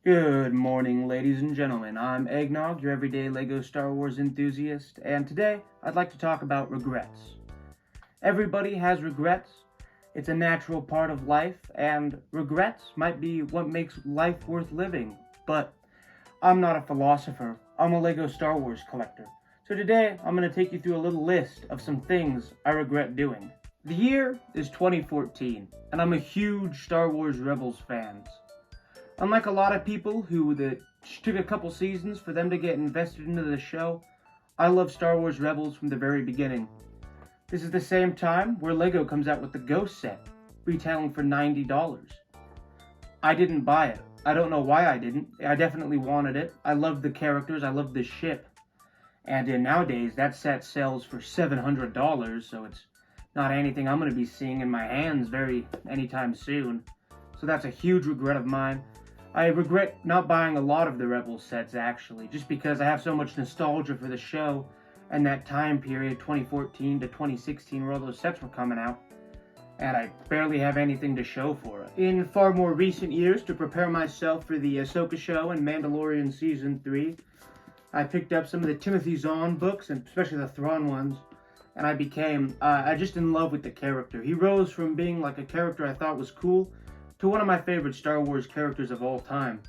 Good morning, ladies and gentlemen. I'm Eggnog, your everyday LEGO Star Wars enthusiast, and today I'd like to talk about regrets. Everybody has regrets. It's a natural part of life, and regrets might be what makes life worth living. But I'm not a philosopher. I'm a LEGO Star Wars collector. So today I'm going to take you through a little list of some things I regret doing. The year is 2014, and I'm a huge Star Wars Rebels fan. Unlike a lot of people who took a couple seasons for them to get invested into the show, I love Star Wars Rebels from the very beginning. This is the same time where LEGO comes out with the Ghost set, retailing for $90. I didn't buy it. I don't know why I didn't. I definitely wanted it. I loved the characters. I loved the ship. And nowadays, that set sells for $700, so it's not anything I'm going to be seeing in my hands anytime soon. So that's a huge regret of mine. I regret not buying a lot of the Rebels sets, actually, just because I have so much nostalgia for the show and that time period, 2014 to 2016, where all those sets were coming out, and I barely have anything to show for it. In far more recent years, to prepare myself for the Ahsoka show and Mandalorian Season 3, I picked up some of the Timothy Zahn books, and especially the Thrawn ones, and I became just in love with the character. He rose from being like a character I thought was cool to one of my favorite Star Wars characters of all time,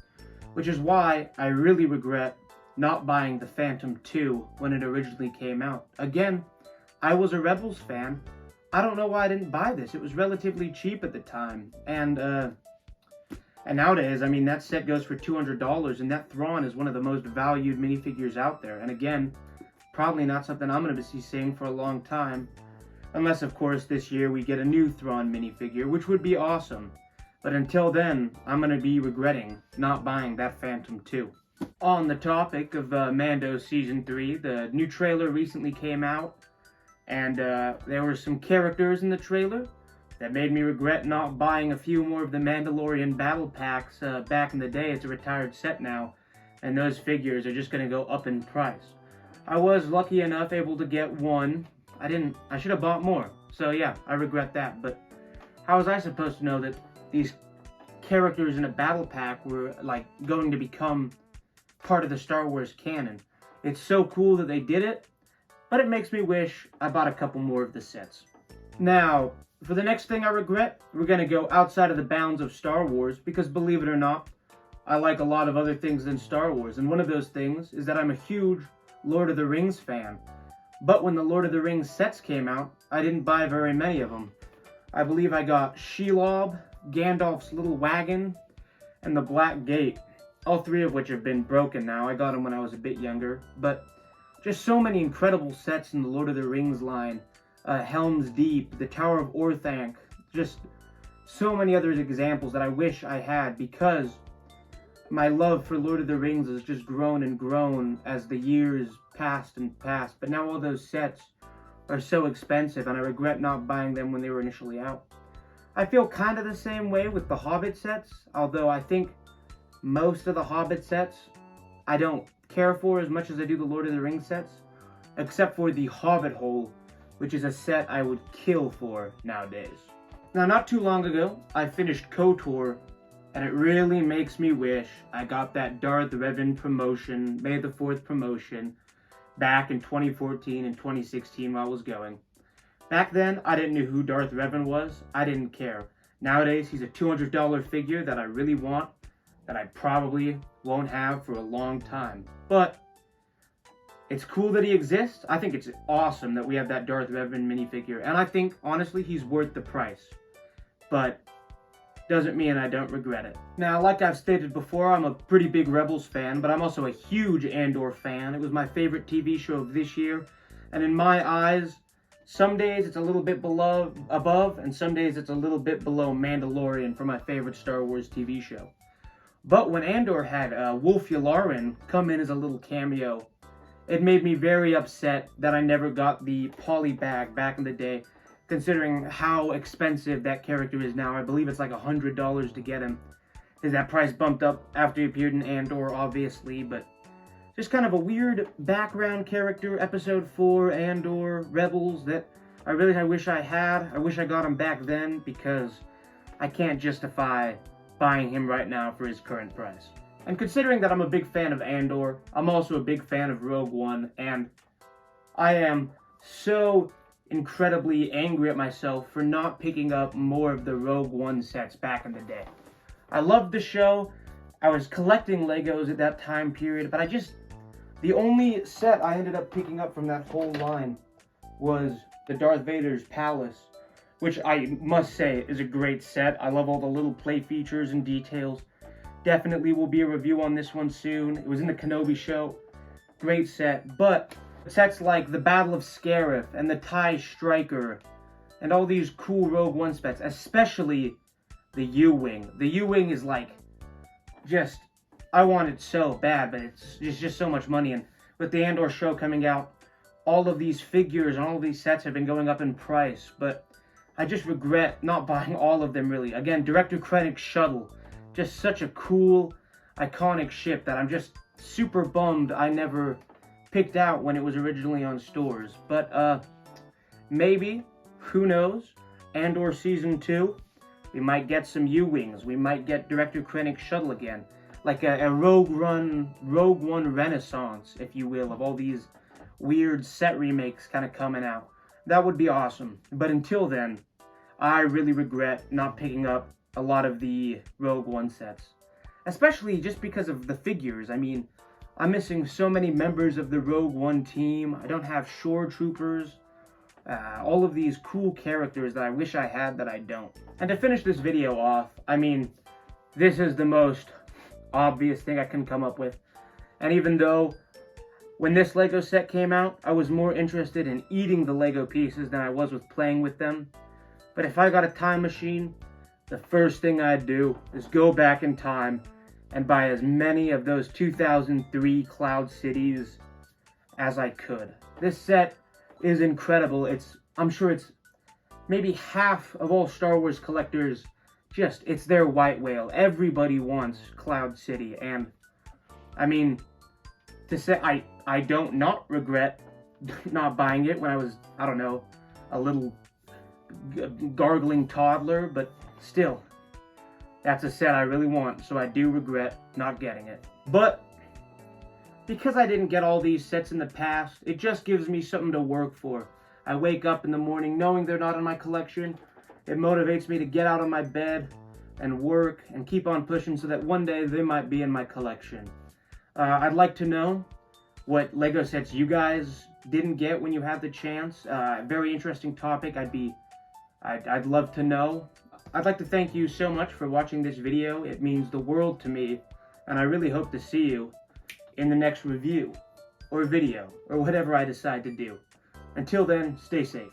which is why I really regret not buying The Phantom 2 when it originally came out. Again, I was a Rebels fan. I don't know why I didn't buy this. It was relatively cheap at the time, and nowadays, I mean, that set goes for $200, and that Thrawn is one of the most valued minifigures out there, and again, probably not something I'm going to be seeing for a long time, unless, of course, this year we get a new Thrawn minifigure, which would be awesome. But until then, I'm going to be regretting not buying that Phantom 2. On the topic of Mando Season 3, the new trailer recently came out, and there were some characters in the trailer that made me regret not buying a few more of the Mandalorian Battle Packs back in the day. It's a retired set now, and those figures are just going to go up in price. I was lucky enough able to get one. I should have bought more. So yeah, I regret that, but how was I supposed to know that these characters in a battle pack were like going to become part of the Star Wars canon? It's so cool that they did it, but it makes me wish I bought a couple more of the sets. Now, for the next thing I regret, we're going to go outside of the bounds of Star Wars, because believe it or not, I like a lot of other things than Star Wars, and one of those things is that I'm a huge Lord of the Rings fan. But when the Lord of the Rings sets came out, I didn't buy very many of them. I believe I got Shelob, Gandalf's little wagon, and the Black Gate, all three of which have been broken now. I got them when I was a bit younger, but just so many incredible sets in the Lord of the Rings line. Helm's Deep, the Tower of Orthanc, just so many other examples that I wish I had, because my love for Lord of the Rings has just grown and grown as the years passed and passed, but now all those sets are so expensive, and I regret not buying them when they were initially out. I feel kind of the same way with the Hobbit sets, although I think most of the Hobbit sets I don't care for as much as I do the Lord of the Rings sets, except for the Hobbit Hole, which is a set I would kill for nowadays. Now, not too long ago, I finished KOTOR, and it really makes me wish I got that Darth Revan promotion, May the 4th promotion, back in 2014 and 2016 while I was going. Back then, I didn't know who Darth Revan was. I didn't care. Nowadays, he's a $200 figure that I really want, that I probably won't have for a long time. But it's cool that he exists. I think it's awesome that we have that Darth Revan minifigure, and I think, honestly, he's worth the price. But doesn't mean I don't regret it. Now, like I've stated before, I'm a pretty big Rebels fan, but I'm also a huge Andor fan. It was my favorite TV show of this year, and in my eyes, some days it's a little bit above, and some days it's a little bit below Mandalorian for my favorite Star Wars TV show. But when Andor had Wolf Yularen come in as a little cameo, it made me very upset that I never got the poly bag back in the day, considering how expensive that character is now. I believe it's like $100 to get him. Is that price bumped up after he appeared in Andor, obviously, but just kind of a weird background character, Episode 4, Andor, Rebels, that I wish I had. I wish I got him back then, because I can't justify buying him right now for his current price. And considering that I'm a big fan of Andor, I'm also a big fan of Rogue One, and I am so incredibly angry at myself for not picking up more of the Rogue One sets back in the day. I loved the show. I was collecting Legos at that time period, but the only set I ended up picking up from that whole line was the Darth Vader's Palace, which I must say is a great set. I love all the little play features and details. Definitely will be a review on this one soon. It was in the Kenobi show. Great set, but sets like the Battle of Scarif and the TIE Striker and all these cool Rogue One sets, especially the U-Wing. The U-Wing is like, I want it so bad, but it's just so much money. And with the Andor show coming out, all of these figures and all of these sets have been going up in price, but I just regret not buying all of them, really. Again, Director Krennic's shuttle, just such a cool, iconic ship that I'm just super bummed I never picked out when it was originally on stores. But maybe, who knows, Andor Season 2, we might get some U-Wings, we might get Director Krennic's shuttle again, like a Rogue One renaissance, if you will, of all these weird set remakes kind of coming out. That would be awesome. But until then, I really regret not picking up a lot of the Rogue One sets, especially just because of the figures. I mean, I'm missing so many members of the Rogue One team. I don't have Shore Troopers, all of these cool characters that I wish I had that I don't. And to finish this video off, I mean, this is the most obvious thing I can come up with. And even though when this Lego set came out, I was more interested in eating the Lego pieces than I was with playing with them. But if I got a time machine, the first thing I'd do is go back in time and buy as many of those 2003 Cloud Cities as I could. This set is incredible. I'm sure it's maybe half of all Star Wars collectors, it's their white whale. Everybody wants Cloud City, and I mean, to say I don't not regret not buying it when I was, I don't know, a little gargling toddler, but still, that's a set I really want, so I do regret not getting it. But because I didn't get all these sets in the past, it just gives me something to work for. I wake up in the morning knowing they're not in my collection. It motivates me to get out of my bed and work and keep on pushing so that one day they might be in my collection. I'd like to know what Lego sets you guys didn't get when you had the chance. Very interesting topic. I'd love to know. I'd like to thank you so much for watching this video. It means the world to me, and I really hope to see you in the next review or video or whatever I decide to do. Until then, stay safe.